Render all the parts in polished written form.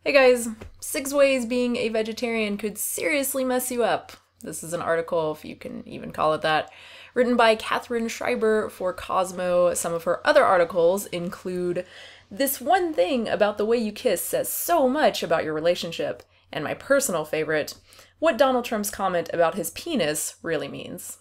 Hey guys, 6 ways being a vegetarian could seriously mess you up. This is an article, if you can even call it that, written by Katherine Schreiber for Cosmo. Some of her other articles include "This one thing about the way you kiss says so much about your relationship," and my personal favorite, "What Donald Trump's comment about his penis really means."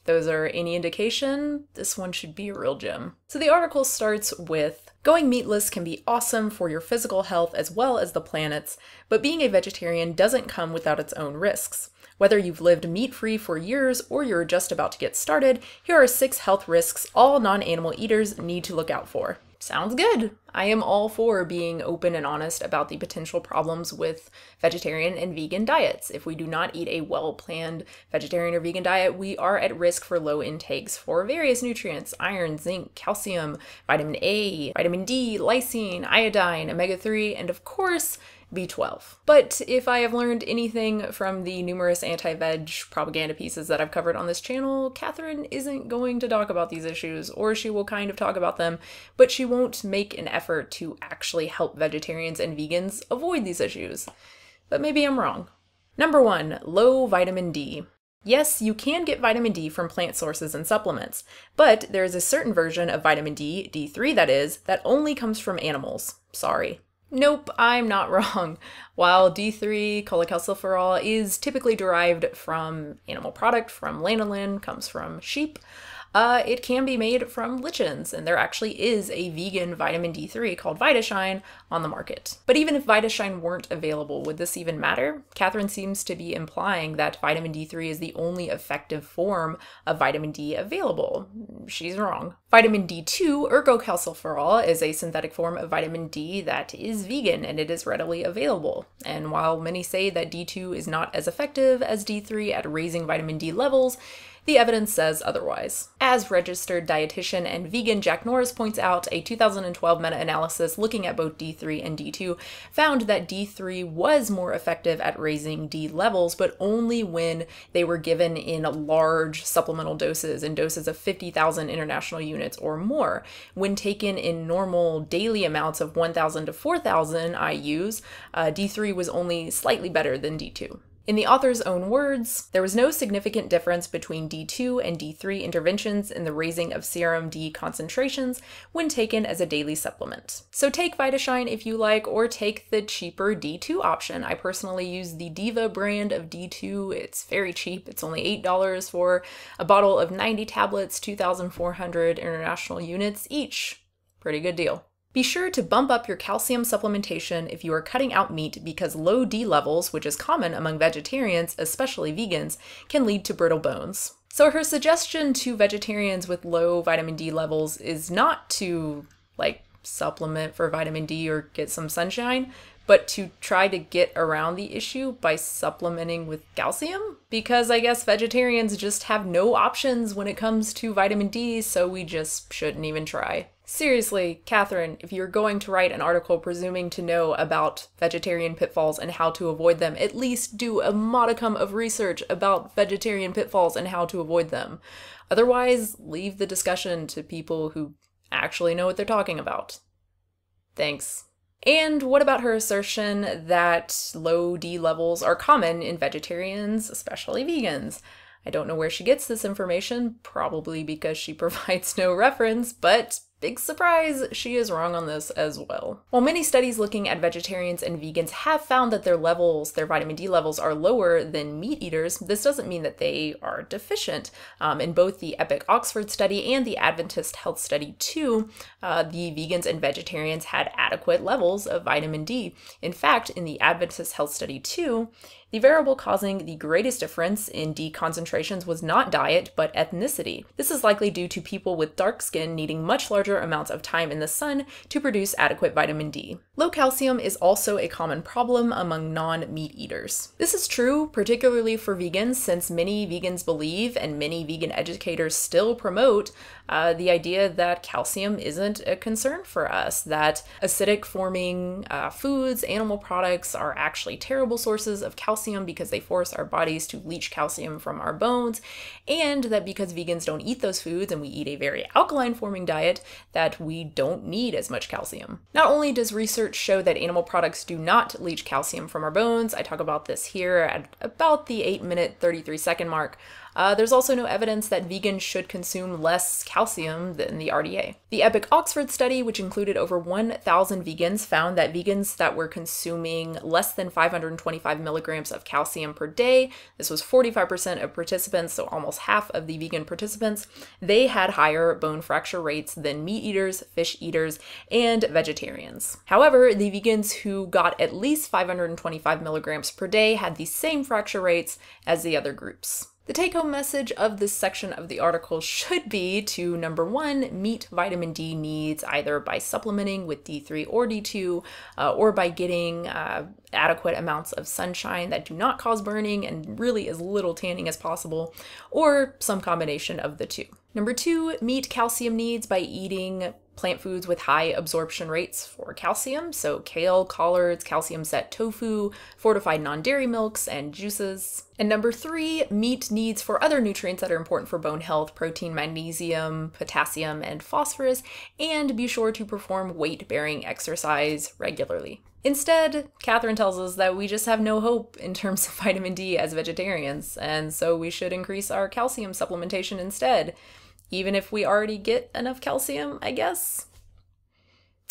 Those are any indication, this one should be a real gem. So the article starts with, "Going meatless can be awesome for your physical health as well as the planet's, but being a vegetarian doesn't come without its own risks. Whether you've lived meat-free for years or you're just about to get started, here are 6 health risks all non-animal eaters need to look out for." Sounds good! I am all for being open and honest about the potential problems with vegetarian and vegan diets. If we do not eat a well-planned vegetarian or vegan diet, we are at risk for low intakes for various nutrients: iron, zinc, calcium, vitamin A, vitamin D, lysine, iodine, omega-3, and of course, B12. But if I have learned anything from the numerous anti-veg propaganda pieces that I've covered on this channel, Katherine isn't going to talk about these issues, or she will kind of talk about them, but she won't make an effort to actually help vegetarians and vegans avoid these issues. But maybe I'm wrong. Number 1, low vitamin D. Yes, you can get vitamin D from plant sources and supplements, but there is a certain version of vitamin D, D3 that is, that only comes from animals. Sorry. Nope, I'm not wrong. While D3 cholecalciferol is typically derived from animal product, from lanolin, comes from sheep, it can be made from lichens, and there actually is a vegan vitamin D3 called VitaShine on the market. But even if VitaShine weren't available, would this even matter? Katherine seems to be implying that vitamin D3 is the only effective form of vitamin D available. She's wrong. Vitamin D2, ergocalciferol, is a synthetic form of vitamin D that is vegan, and it is readily available. And while many say that D2 is not as effective as D3 at raising vitamin D levels, the evidence says otherwise. As registered dietitian and vegan Jack Norris points out, a 2012 meta-analysis looking at both D3 and D2 found that D3 was more effective at raising D levels, but only when they were given in large supplemental doses, in doses of 50,000 international units or more. When taken in normal daily amounts of 1,000 to 4,000 IUs, D3 was only slightly better than D2. In the author's own words, there was no significant difference between D2 and D3 interventions in the raising of serum D concentrations when taken as a daily supplement. So take VitaShine if you like, or take the cheaper D2 option. I personally use the Diva brand of D2. It's very cheap. It's only $8 for a bottle of 90 tablets, 2,400 international units each. Pretty good deal. Be sure to bump up your calcium supplementation if you are cutting out meat, because low D levels, which is common among vegetarians, especially vegans, can lead to brittle bones. So her suggestion to vegetarians with low vitamin D levels is not to, supplement for vitamin D or get some sunshine, but to try to get around the issue by supplementing with calcium? Because I guess vegetarians just have no options when it comes to vitamin D, so we just shouldn't even try. Seriously, Katherine, if you're going to write an article presuming to know about vegetarian pitfalls and how to avoid them, at least do a modicum of research about vegetarian pitfalls and how to avoid them. Otherwise, leave the discussion to people who actually know what they're talking about. Thanks. And what about her assertion that low D levels are common in vegetarians, especially vegans? I don't know where she gets this information, probably because she provides no reference, but big surprise, she is wrong on this as well. While many studies looking at vegetarians and vegans have found that their vitamin D levels are lower than meat eaters, this doesn't mean that they are deficient. In both the EPIC Oxford study and the Adventist Health Study 2, the vegans and vegetarians had adequate levels of vitamin D. In fact, in the Adventist Health Study 2, the variable causing the greatest difference in D concentrations was not diet, but ethnicity. This is likely due to people with dark skin needing much larger amounts of time in the sun to produce adequate vitamin D. Low calcium is also a common problem among non-meat eaters. This is true, particularly for vegans, since many vegans believe, and many vegan educators still promote, the idea that calcium isn't a concern for us, that acidic forming foods, animal products are actually terrible sources of calcium because they force our bodies to leach calcium from our bones, and that because vegans don't eat those foods and we eat a very alkaline forming diet, that we don't need as much calcium. Not only does research show that animal products do not leach calcium from our bones, I talk about this here at about the 8-minute 33-second mark, there's also no evidence that vegans should consume less calcium than the RDA. The EPIC Oxford study, which included over 1,000 vegans, found that vegans that were consuming less than 525 milligrams of calcium per day, this was 45% of participants, so almost half of the vegan participants, they had higher bone fracture rates than meat eaters, fish eaters, and vegetarians. However, the vegans who got at least 525 milligrams per day had the same fracture rates as the other groups. The take-home message of this section of the article should be to, number one, meet vitamin D needs either by supplementing with D3 or D2, or by getting adequate amounts of sunshine that do not cause burning and really as little tanning as possible, or some combination of the two. Number two, meet calcium needs by eating plant foods with high absorption rates for calcium, so kale, collards, calcium-set tofu, fortified non-dairy milks, and juices. And number three, meet needs for other nutrients that are important for bone health, protein, magnesium, potassium, and phosphorus, and be sure to perform weight-bearing exercise regularly. Instead, Katherine tells us that we just have no hope in terms of vitamin D as vegetarians, and so we should increase our calcium supplementation instead. Even if we already get enough calcium, I guess.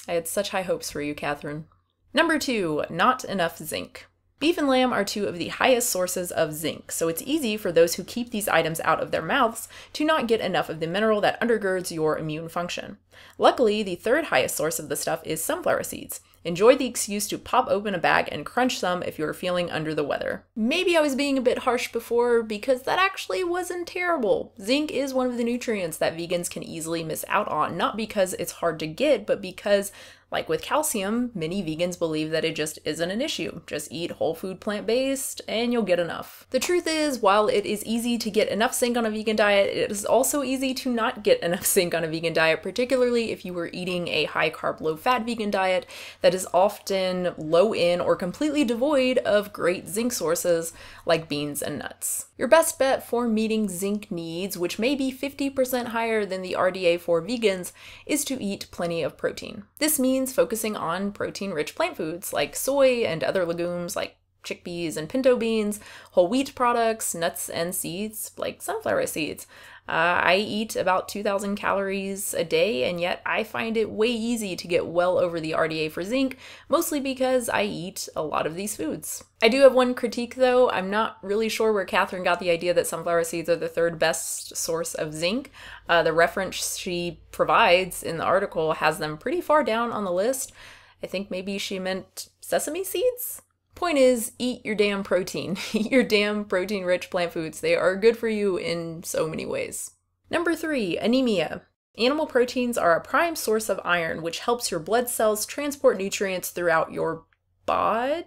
I had such high hopes for you, Katherine. Number two, not enough zinc. Beef and lamb are two of the highest sources of zinc, so it's easy for those who keep these items out of their mouths to not get enough of the mineral that undergirds your immune function. Luckily, the third highest source of the stuff is sunflower seeds. Enjoy the excuse to pop open a bag and crunch some if you're feeling under the weather. Maybe I was being a bit harsh before because that actually wasn't terrible. Zinc is one of the nutrients that vegans can easily miss out on, not because it's hard to get, but because, like with calcium, many vegans believe that it just isn't an issue. Just eat whole food plant-based and you'll get enough. The truth is, while it is easy to get enough zinc on a vegan diet, it is also easy to not get enough zinc on a vegan diet, particularly if you were eating a high-carb, low-fat vegan diet that is often low in or completely devoid of great zinc sources like beans and nuts. Your best bet for meeting zinc needs, which may be 50% higher than the RDA for vegans, is to eat plenty of protein. This means focusing on protein-rich plant foods like soy and other legumes like chickpeas and pinto beans, whole wheat products, nuts and seeds like sunflower seeds. I eat about 2,000 calories a day, and yet I find it way easy to get well over the RDA for zinc, mostly because I eat a lot of these foods. I do have one critique though. I'm not really sure where Katherine got the idea that sunflower seeds are the third best source of zinc. The reference she provides in the article has them pretty far down on the list. I think maybe she meant sesame seeds? Point is, eat your damn protein. Eat your damn protein-rich plant foods. They are good for you in so many ways. Number three, anemia. Animal proteins are a prime source of iron, which helps your blood cells transport nutrients throughout your body?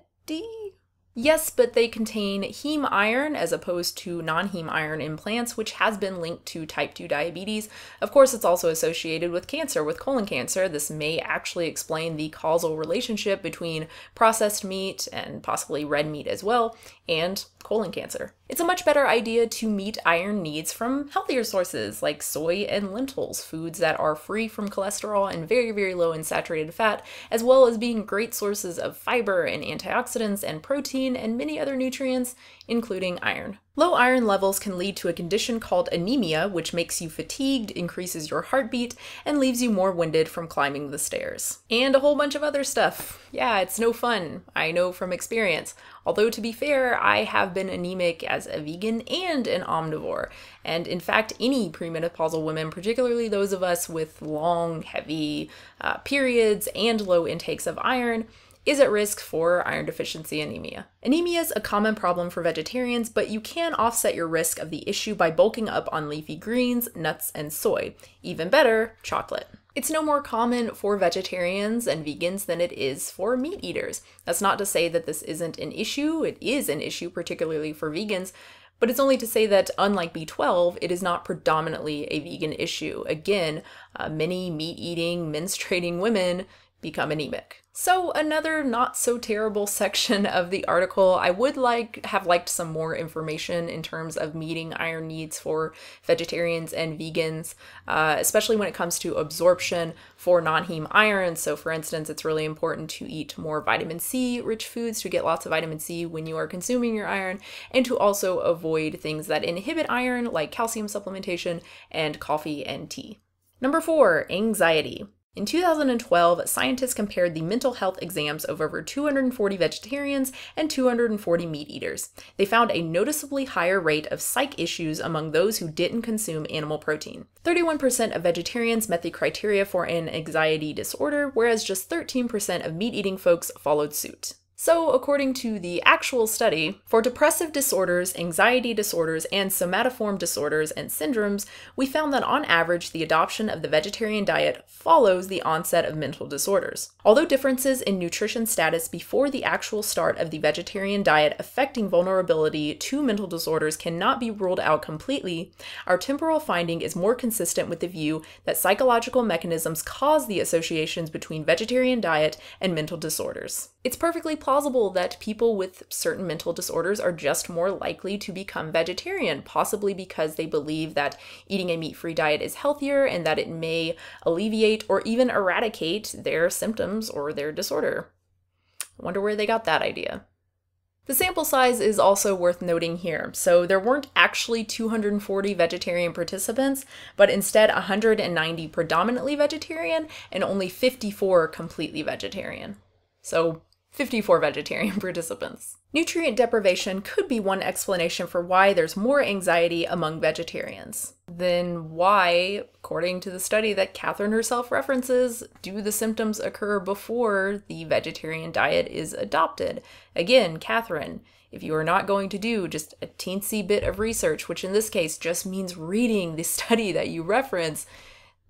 Yes, but they contain heme iron as opposed to non-heme iron in plants, which has been linked to type 2 diabetes. Of course, it's also associated with cancer, with colon cancer. This may actually explain the causal relationship between processed meat, and possibly red meat as well, and colon cancer. It's a much better idea to meet iron needs from healthier sources like soy and lentils, foods that are free from cholesterol and very, very low in saturated fat, as well as being great sources of fiber and antioxidants and protein and many other nutrients, including iron. Low iron levels can lead to a condition called anemia, which makes you fatigued, increases your heartbeat, and leaves you more winded from climbing the stairs. And a whole bunch of other stuff. Yeah, it's no fun, I know from experience. Although to be fair, I have been anemic as a vegan and an omnivore. And in fact, any premenopausal women, particularly those of us with long, heavy periods and low intakes of iron, is at risk for iron deficiency anemia. Anemia is a common problem for vegetarians, but you can offset your risk of the issue by bulking up on leafy greens, nuts, and soy. Even better, chocolate. It's no more common for vegetarians and vegans than it is for meat eaters. That's not to say that this isn't an issue. It is an issue, particularly for vegans, but it's only to say that, unlike B12, it is not predominantly a vegan issue. Again, many meat-eating, menstruating women become anemic. So another not so terrible section of the article. I would have liked some more information in terms of meeting iron needs for vegetarians and vegans, especially when it comes to absorption for non-heme iron. So for instance, it's really important to eat more vitamin C rich foods to get lots of vitamin C when you are consuming your iron, and to also avoid things that inhibit iron like calcium supplementation and coffee and tea. Number 4, anxiety. In 2012, scientists compared the mental health exams of over 240 vegetarians and 240 meat eaters. They found a noticeably higher rate of psych issues among those who didn't consume animal protein. 31% of vegetarians met the criteria for an anxiety disorder, whereas just 13% of meat-eating folks followed suit. So, according to the actual study, for depressive disorders, anxiety disorders, and somatoform disorders and syndromes, we found that on average, the adoption of the vegetarian diet follows the onset of mental disorders. Although differences in nutrition status before the actual start of the vegetarian diet affecting vulnerability to mental disorders cannot be ruled out completely, our temporal finding is more consistent with the view that psychological mechanisms cause the associations between vegetarian diet and mental disorders. It's perfectly plausible that people with certain mental disorders are just more likely to become vegetarian, possibly because they believe that eating a meat-free diet is healthier and that it may alleviate or even eradicate their symptoms or their disorder. I wonder where they got that idea. The sample size is also worth noting here. So there weren't actually 240 vegetarian participants, but instead 190 predominantly vegetarian and only 54 completely vegetarian. So 54 vegetarian participants. Nutrient deprivation could be one explanation for why there's more anxiety among vegetarians. Then why, according to the study that Katherine herself references, do the symptoms occur before the vegetarian diet is adopted? Again, Katherine, if you are not going to do just a teensy bit of research, which in this case just means reading the study that you reference,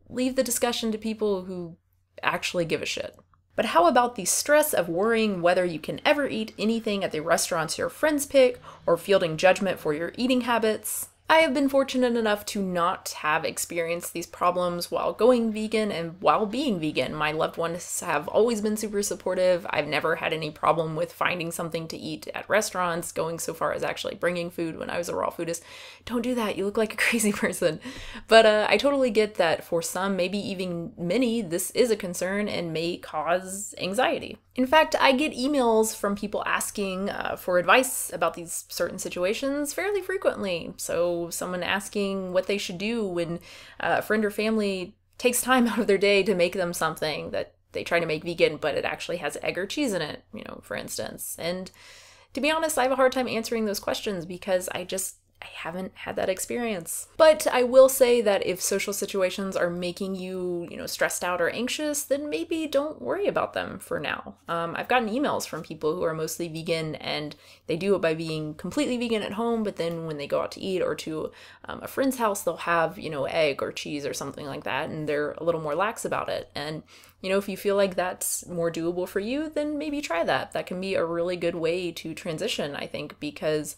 leave the discussion to people who actually give a shit. But how about the stress of worrying whether you can ever eat anything at the restaurants your friends pick, or fielding judgment for your eating habits? I have been fortunate enough to not have experienced these problems while going vegan and while being vegan. My loved ones have always been super supportive. I've never had any problem with finding something to eat at restaurants, going so far as actually bringing food when I was a raw foodist. Don't do that, you look like a crazy person. But I totally get that for some, maybe even many, this is a concern and may cause anxiety. In fact, I get emails from people asking for advice about these certain situations fairly frequently. So someone asking what they should do when a friend or family takes time out of their day to make them something that they try to make vegan, but it actually has egg or cheese in it, for instance. And to be honest, I have a hard time answering those questions because I haven't had that experience. But I will say that if social situations are making you, stressed out or anxious, then maybe don't worry about them for now. I've gotten emails from people who are mostly vegan and they do it by being completely vegan at home, but then when they go out to eat or to a friend's house, they'll have, egg or cheese or something like that, and they're a little more lax about it. And if you feel like that's more doable for you, then maybe try that. That can be a really good way to transition, I think, because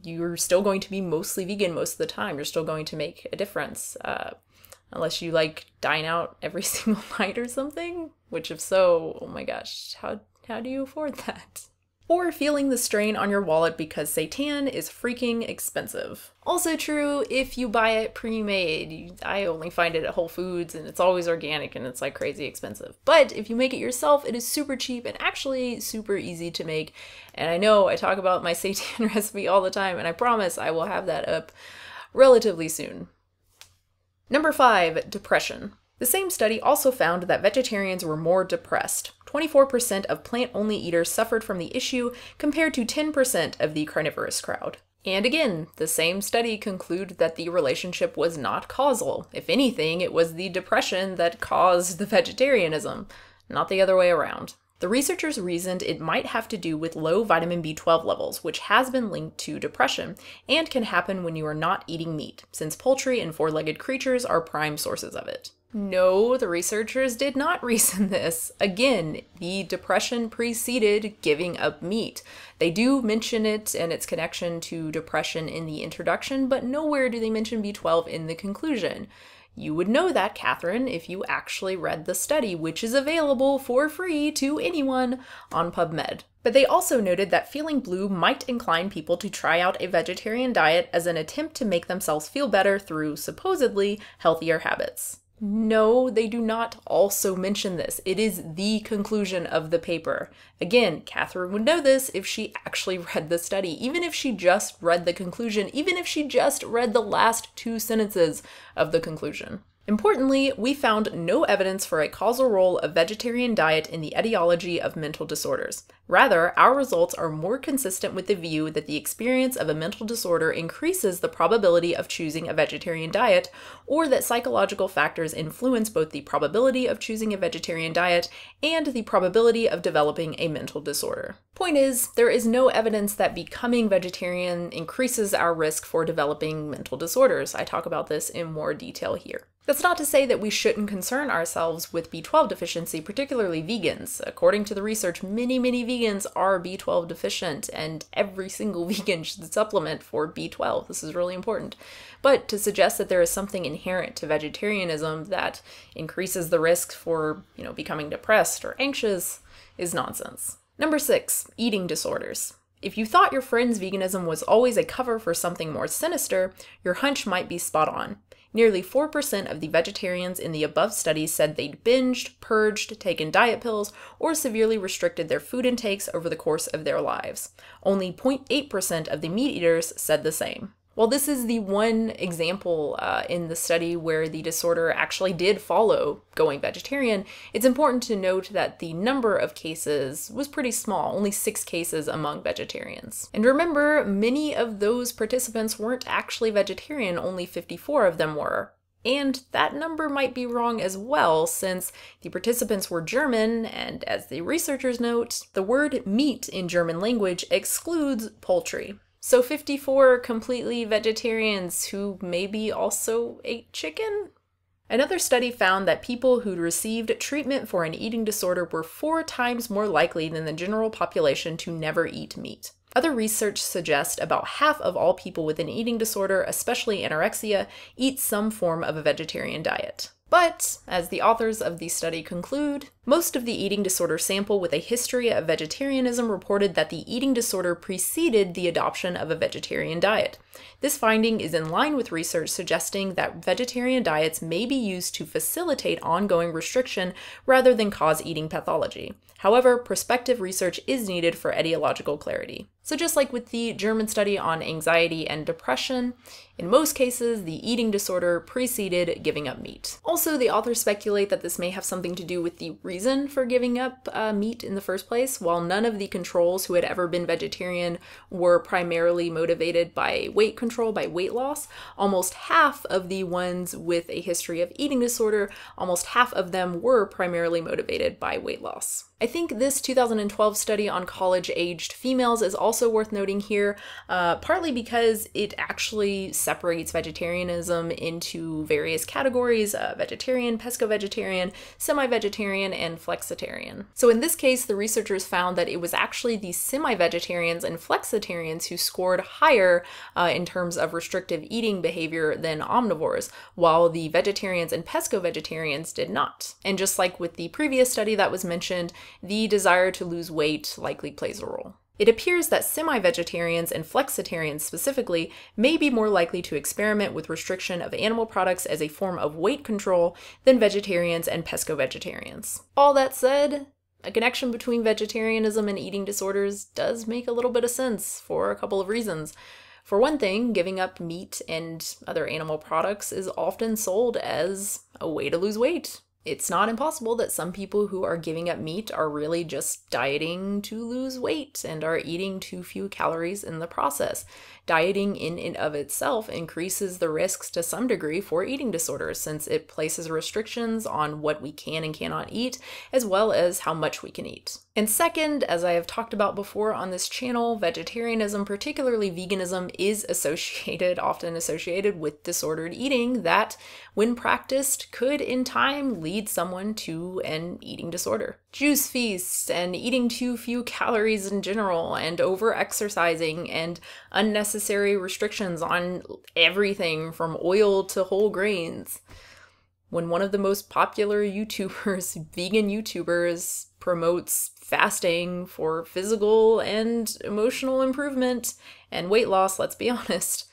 you're still going to be mostly vegan most of the time. You're still going to make a difference, unless you dine out every single night or something, which if so, oh my gosh, how do you afford that? Or feeling the strain on your wallet because seitan is freaking expensive. Also true if you buy it pre-made. I only find it at Whole Foods and it's always organic and it's crazy expensive. But if you make it yourself, it is super cheap and actually super easy to make. And I know I talk about my seitan recipe all the time, and I promise I will have that up relatively soon. Number 5, depression. The same study also found that vegetarians were more depressed. 24% of plant-only eaters suffered from the issue compared to 10% of the carnivorous crowd. And again, the same study concluded that the relationship was not causal. If anything, it was the depression that caused the vegetarianism, not the other way around. The researchers reasoned it might have to do with low vitamin B12 levels, which has been linked to depression, and can happen when you are not eating meat, since poultry and four-legged creatures are prime sources of it. No, the researchers did not reason this. Again, the depression preceded giving up meat. They do mention it and its connection to depression in the introduction, but nowhere do they mention B12 in the conclusion. You would know that, Katherine, if you actually read the study, which is available for free to anyone on PubMed. But they also noted that feeling blue might incline people to try out a vegetarian diet as an attempt to make themselves feel better through supposedly healthier habits. No, they do not also mention this. It is the conclusion of the paper. Again, Katherine would know this if she actually read the study, even if she just read the conclusion, even if she just read the last 2 sentences of the conclusion. Importantly, we found no evidence for a causal role of vegetarian diet in the etiology of mental disorders. Rather, our results are more consistent with the view that the experience of a mental disorder increases the probability of choosing a vegetarian diet, or that psychological factors influence both the probability of choosing a vegetarian diet and the probability of developing a mental disorder. Point is, there is no evidence that becoming vegetarian increases our risk for developing mental disorders. I talk about this in more detail here. That's not to say that we shouldn't concern ourselves with B12 deficiency, particularly vegans. According to the research, many vegans are B12 deficient, and every single vegan should supplement for B12. This is really important. But to suggest that there is something inherent to vegetarianism that increases the risk for, becoming depressed or anxious is nonsense. Number 6, eating disorders. If you thought your friend's veganism was always a cover for something more sinister, your hunch might be spot on. Nearly 4% of the vegetarians in the above study said they'd binged, purged, taken diet pills, or severely restricted their food intakes over the course of their lives. Only 0.8% of the meat eaters said the same. While this is the one example in the study where the disorder actually did follow going vegetarian, it's important to note that the number of cases was pretty small, only 6 cases among vegetarians. And remember, many of those participants weren't actually vegetarian, only 54 of them were. And that number might be wrong as well, since the participants were German, and as the researchers note, the word meat in German language excludes poultry. So 54 completely vegetarians who maybe also ate chicken? Another study found that people who'd received treatment for an eating disorder were 4 times more likely than the general population to never eat meat. Other research suggests about half of all people with an eating disorder, especially anorexia, eat some form of a vegetarian diet. But, as the authors of the study conclude, most of the eating disorder sample with a history of vegetarianism reported that the eating disorder preceded the adoption of a vegetarian diet. This finding is in line with research suggesting that vegetarian diets may be used to facilitate ongoing restriction rather than cause eating pathology. However, prospective research is needed for etiological clarity. So just like with the German study on anxiety and depression, in most cases, the eating disorder preceded giving up meat. Also, the authors speculate that this may have something to do with the reason for giving up meat in the first place. While none of the controls who had ever been vegetarian were primarily motivated by weight control, by weight loss, almost half of the ones with a history of eating disorder, almost half of them were primarily motivated by weight loss. I think this 2012 study on college-aged females is also worth noting here, partly because it actually separates vegetarianism into various categories: vegetarian, pesco-vegetarian, semi-vegetarian, and flexitarian. So in this case, the researchers found that it was actually the semi-vegetarians and flexitarians who scored higher in terms of restrictive eating behavior than omnivores, while the vegetarians and pesco-vegetarians did not. And just like with the previous study that was mentioned, the desire to lose weight likely plays a role. It appears that semi-vegetarians and flexitarians specifically may be more likely to experiment with restriction of animal products as a form of weight control than vegetarians and pesco-vegetarians. All that said, a connection between vegetarianism and eating disorders does make a little bit of sense for a couple of reasons. For one thing, giving up meat and other animal products is often sold as a way to lose weight. It's not impossible that some people who are giving up meat are really just dieting to lose weight and are eating too few calories in the process. Dieting in and of itself increases the risks to some degree for eating disorders, since it places restrictions on what we can and cannot eat, as well as how much we can eat. And second, as I have talked about before on this channel, vegetarianism, particularly veganism, is often associated with disordered eating that, when practiced, could in time lead someone to an eating disorder. Juice feasts and eating too few calories in general, and over-exercising and unnecessary restrictions on everything from oil to whole grains. when one of the most popular YouTubers, vegan YouTubers, promotes fasting for physical and emotional improvement and weight loss, let's be honest,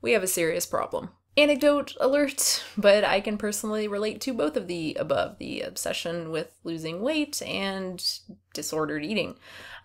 we have a serious problem. Anecdote alert, but I can personally relate to both of the above, the obsession with losing weight and disordered eating.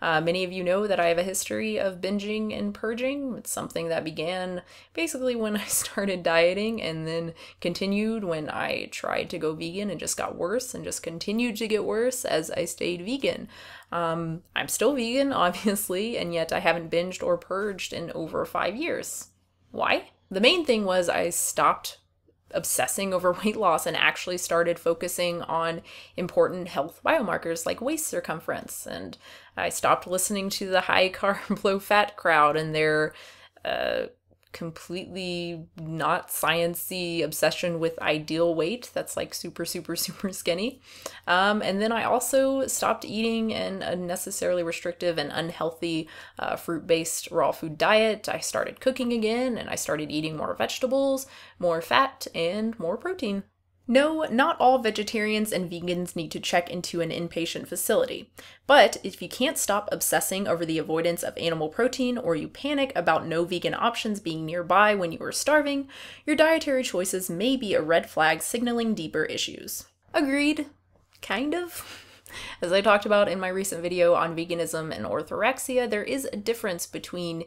Many of you know that I have a history of binging and purging. It's something that began basically when I started dieting and then continued when I tried to go vegan and just got worse and just continued to get worse as I stayed vegan. I'm still vegan, obviously, and yet I haven't binged or purged in over 5 years. Why? The main thing was I stopped obsessing over weight loss and actually started focusing on important health biomarkers like waist circumference. And I stopped listening to the high carb, low fat crowd and their completely not sciencey obsession with ideal weight that's like super skinny. And then I also stopped eating an unnecessarily restrictive and unhealthy fruit-based raw food diet. I started cooking again, and I started eating more vegetables, more fat, and more protein. No, not all vegetarians and vegans need to check into an inpatient facility. But if you can't stop obsessing over the avoidance of animal protein, or you panic about no vegan options being nearby when you are starving, your dietary choices may be a red flag signaling deeper issues. Agreed. Kind of. As I talked about in my recent video on veganism and orthorexia, there is a difference between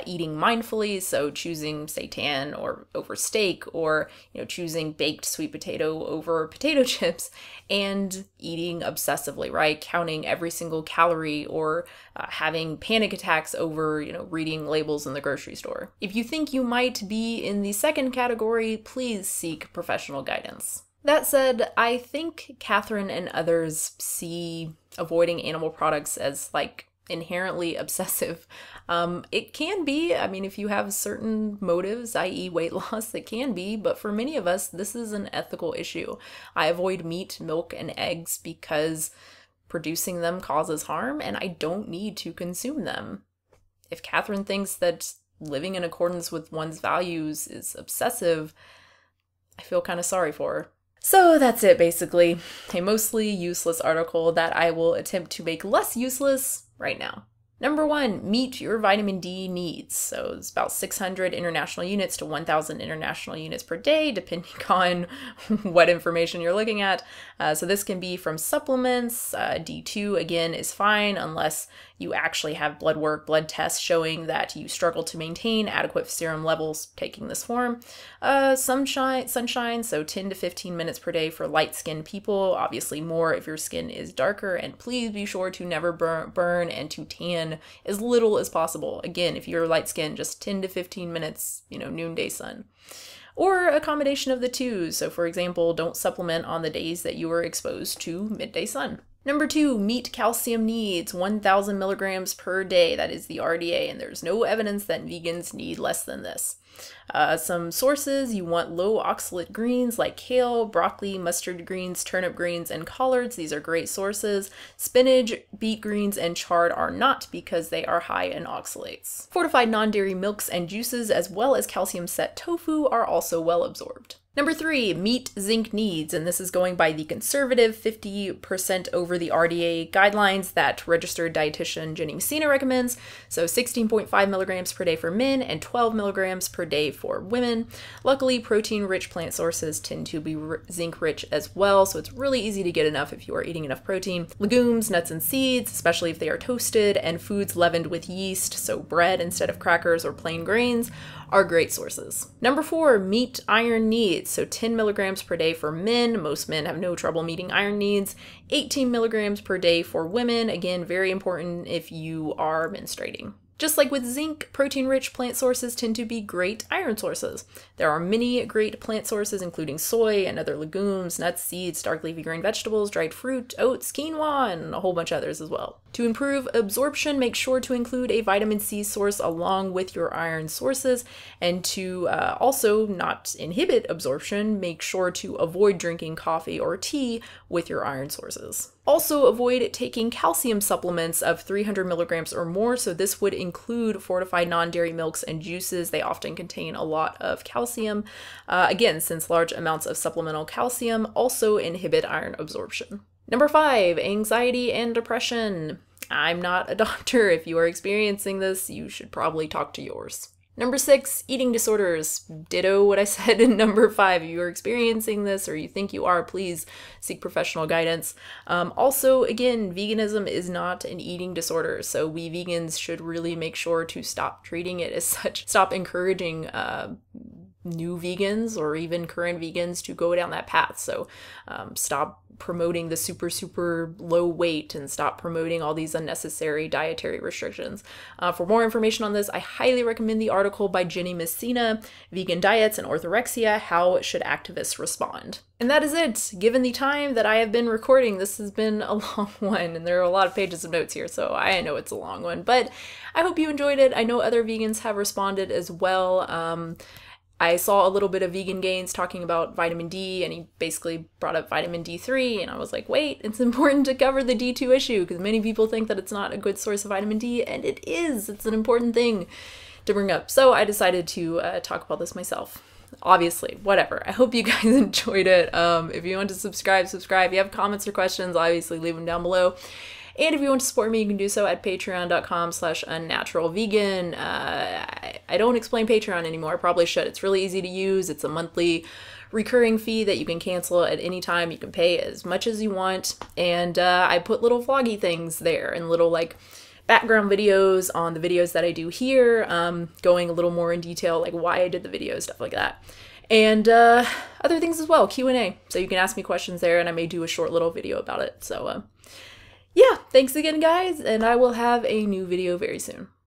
eating mindfully, so choosing seitan or over steak, or choosing baked sweet potato over potato chips, and eating obsessively, right? Counting every single calorie, or having panic attacks over reading labels in the grocery store. If you think you might be in the second category, please seek professional guidance. That said, I think Katherine and others see avoiding animal products as inherently obsessive. It can be, if you have certain motives, i.e. weight loss, it can be, but for many of us, this is an ethical issue. I avoid meat, milk, and eggs because producing them causes harm and I don't need to consume them. If Katherine thinks that living in accordance with one's values is obsessive, I feel kind of sorry for her. So that's it, basically. A mostly useless article that I will attempt to make less useless right now. Number 1, meet your vitamin D needs. So it's about 600 international units to 1,000 international units per day, depending on what information you're looking at. So this can be from supplements. D2, again, is fine unless you actually have blood work, blood tests showing that you struggle to maintain adequate serum levels taking this form. Sunshine, so 10 to 15 minutes per day for light-skinned people, obviously more if your skin is darker, and please be sure to never burn and to tan as little as possible. Again, if you're light-skinned, just 10 to 15 minutes, noonday sun. Or a combination of the two. So for example, don't supplement on the days that you are exposed to midday sun. Number 2, meet calcium needs, 1,000 milligrams per day. That is the RDA, and there's no evidence that vegans need less than this. Some sources, you want low oxalate greens like kale, broccoli, mustard greens, turnip greens, and collards. These are great sources. Spinach, beet greens, and chard are not because they are high in oxalates. Fortified non-dairy milks and juices, as well as calcium-set tofu, are also well absorbed. Number 3, meet zinc needs, and this is going by the conservative 50% over the RDA guidelines that registered dietitian Jenny Messina recommends, so 16.5 milligrams per day for men and 12 milligrams per day for women. Luckily, protein-rich plant sources tend to be zinc-rich as well, so it's really easy to get enough if you are eating enough protein. Legumes, nuts, and seeds, especially if they are toasted, and foods leavened with yeast, so bread instead of crackers or plain grains, are great sources. Number 4, meet iron needs. So 10 milligrams per day for men. Most men have no trouble meeting iron needs. 18 milligrams per day for women. Again, very important if you are menstruating. Just like with zinc, protein-rich plant sources tend to be great iron sources. There are many great plant sources, including soy and other legumes, nuts, seeds, dark leafy green vegetables, dried fruit, oats, quinoa, and a whole bunch of others as well. To improve absorption, make sure to include a vitamin C source along with your iron sources, and to also not inhibit absorption, make sure to avoid drinking coffee or tea with your iron sources. Also avoid taking calcium supplements of 300 milligrams or more. So this would include fortified non-dairy milks and juices. They often contain a lot of calcium. Again, since large amounts of supplemental calcium also inhibit iron absorption. Number 5, anxiety and depression. I'm not a doctor. If you are experiencing this, you should probably talk to yours. Number 6, eating disorders. Ditto what I said in number 5. If you are experiencing this or you think you are, please seek professional guidance. Also, again, veganism is not an eating disorder, so we vegans should really make sure to stop treating it as such. Stop encouraging new vegans or even current vegans to go down that path. So stop promoting the super low weight and stop promoting all these unnecessary dietary restrictions. For more information on this, I highly recommend the article by Jenny Messina, Vegan Diets and Orthorexia, How Should Activists Respond? And that is it. Given the time that I have been recording, this has been a long one, and there are a lot of pages of notes here, so I know it's a long one, but I hope you enjoyed it. I know other vegans have responded as well. I saw a little bit of Vegan Gains talking about vitamin D, and he basically brought up vitamin D3, and I was like, wait, it's important to cover the D2 issue, because many people think that it's not a good source of vitamin D, and it is. It's an important thing to bring up. So I decided to talk about this myself. Obviously, whatever. I hope you guys enjoyed it. If you want to subscribe. If you have comments or questions, obviously leave them down below. And if you want to support me, you can do so at patreon.com/unnaturalvegan. I don't explain Patreon anymore. I probably should. It's really easy to use. It's a monthly recurring fee that you can cancel at any time. You can pay as much as you want. And I put little vloggy things there and little like background videos on the videos that I do here, going a little more in detail, like why I did the video, stuff like that. And other things as well, Q&A. So you can ask me questions there, and I may do a short little video about it. So yeah, thanks again, guys, and I will have a new video very soon.